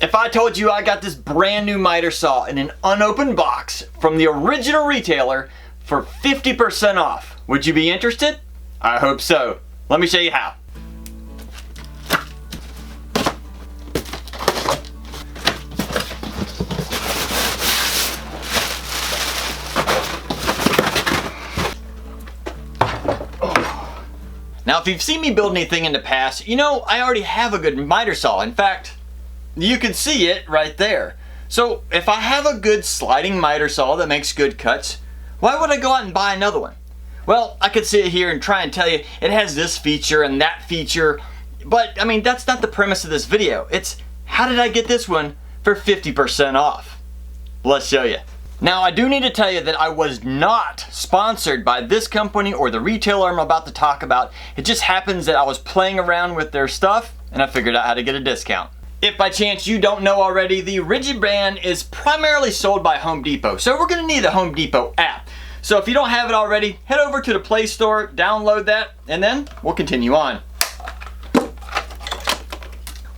If I told you I got this brand new miter saw in an unopened box from the original retailer for 50% off, would you be interested? I hope so. Let me show you how. Now, if you've seen me build anything in the past, you know I already have a good miter saw. In fact, you can see it right there. So if I have a good sliding miter saw that makes good cuts, why would I go out and buy another one? Well, I could sit here and try and tell you it has this feature and that feature, but I mean, that's not the premise of this video. It's how did I get this one for 50% off? Let's show you. Now, I do need to tell you that I was not sponsored by this company or the retailer I'm about to talk about. It just happens that I was playing around with their stuff and I figured out how to get a discount. If by chance you don't know already, the Rigid brand is primarily sold by Home Depot, so we're gonna need the Home Depot app. So if you don't have it already, head over to the Play Store, download that, and then we'll continue on.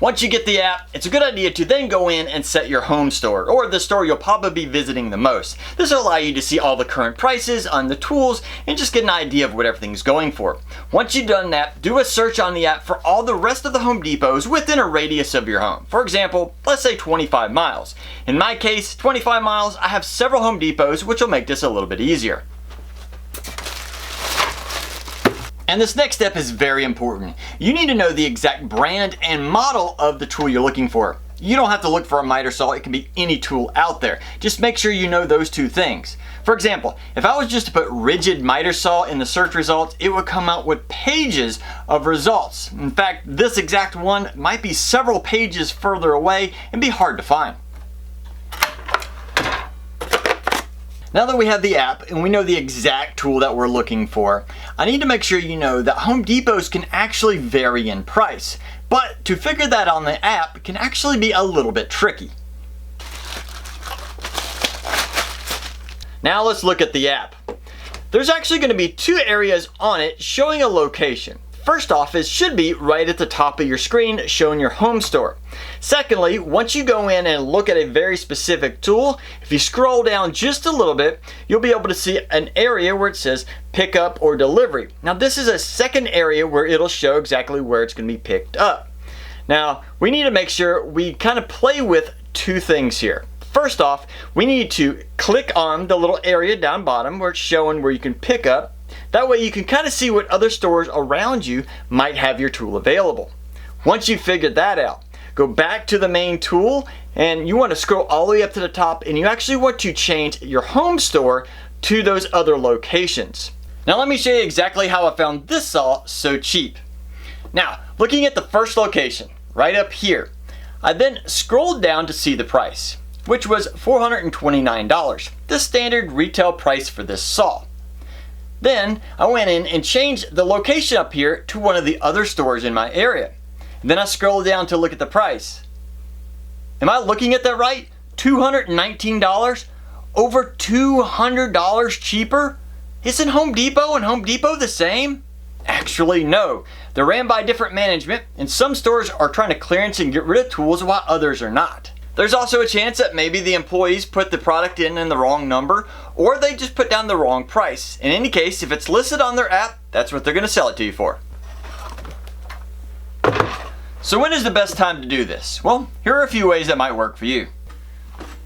Once you get the app, it's a good idea to then go in and set your home store, or the store you'll probably be visiting the most. This will allow you to see all the current prices on the tools and just get an idea of what everything's going for. Once you've done that, do a search on the app for all the rest of the Home Depots within a radius of your home. For example, let's say 25 miles. In my case, 25 miles, I have several Home Depots, which will make this a little bit easier. And this next step is very important. You need to know the exact brand and model of the tool you're looking for. You don't have to look for a miter saw, it can be any tool out there. Just make sure you know those two things. For example, if I was just to put rigid miter saw in the search results, it would come out with pages of results. In fact, this exact one might be several pages further away and be hard to find. Now that we have the app and we know the exact tool that we're looking for, I need to make sure you know that Home Depots can actually vary in price. But to figure that on the app can actually be a little bit tricky. Now let's look at the app. There's actually going to be two areas on it showing a location. First off, it should be right at the top of your screen showing your home store. Secondly, once you go in and look at a very specific tool, if you scroll down just a little bit, you'll be able to see an area where it says pickup or delivery. Now this is a second area where it'll show exactly where it's going to be picked up. Now we need to make sure we kind of play with two things here. First off, we need to click on the little area down bottom where it's showing where you can pick up. That way you can kind of see what other stores around you might have your tool available. Once you've figured that out, go back to the main tool and you want to scroll all the way up to the top and you actually want to change your home store to those other locations. Now let me show you exactly how I found this saw so cheap. Now, looking at the first location, right up here, I then scrolled down to see the price, which was $429, the standard retail price for this saw. Then I went in and changed the location up here to one of the other stores in my area. Then I scrolled down to look at the price. Am I looking at that right? $219? Over $200 cheaper? Isn't Home Depot and Home Depot the same? Actually, no. They're ran by different management, and some stores are trying to clearance and get rid of tools while others are not. There's also a chance that maybe the employees put the product in the wrong number, or they just put down the wrong price. In any case, if it's listed on their app, that's what they're going to sell it to you for. So when is the best time to do this? Well, here are a few ways that might work for you.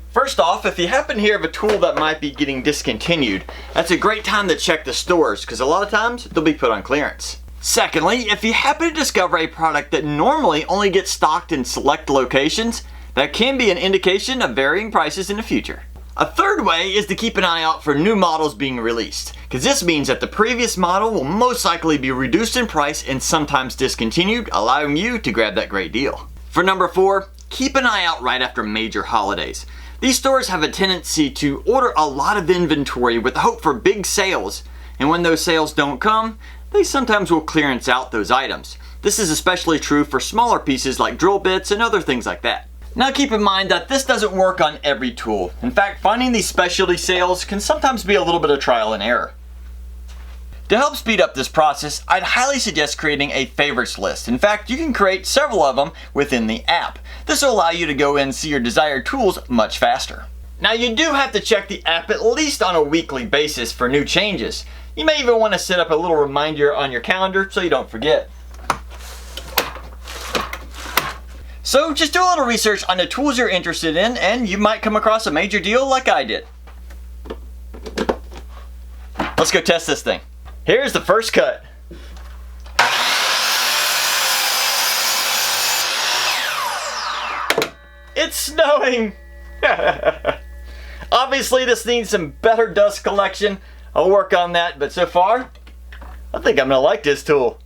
First off, if you happen to hear of a tool that might be getting discontinued, that's a great time to check the stores because a lot of times they'll be put on clearance. Secondly, if you happen to discover a product that normally only gets stocked in select locations, that can be an indication of varying prices in the future. A third way is to keep an eye out for new models being released, because this means that the previous model will most likely be reduced in price and sometimes discontinued, allowing you to grab that great deal. For number 4, keep an eye out right after major holidays. These stores have a tendency to order a lot of inventory with the hope for big sales, and when those sales don't come, they sometimes will clearance out those items. This is especially true for smaller pieces like drill bits and other things like that. Now keep in mind that this doesn't work on every tool. In fact, finding these specialty sales can sometimes be a little bit of trial and error. To help speed up this process, I'd highly suggest creating a favorites list. In fact, you can create several of them within the app. This will allow you to go in and see your desired tools much faster. Now you do have to check the app at least on a weekly basis for new changes. You may even want to set up a little reminder on your calendar so you don't forget. So just do a little research on the tools you're interested in and you might come across a major deal like I did. Let's go test this thing. Here's the first cut. It's snowing! Obviously this needs some better dust collection. I'll work on that, but so far, I think I'm gonna like this tool.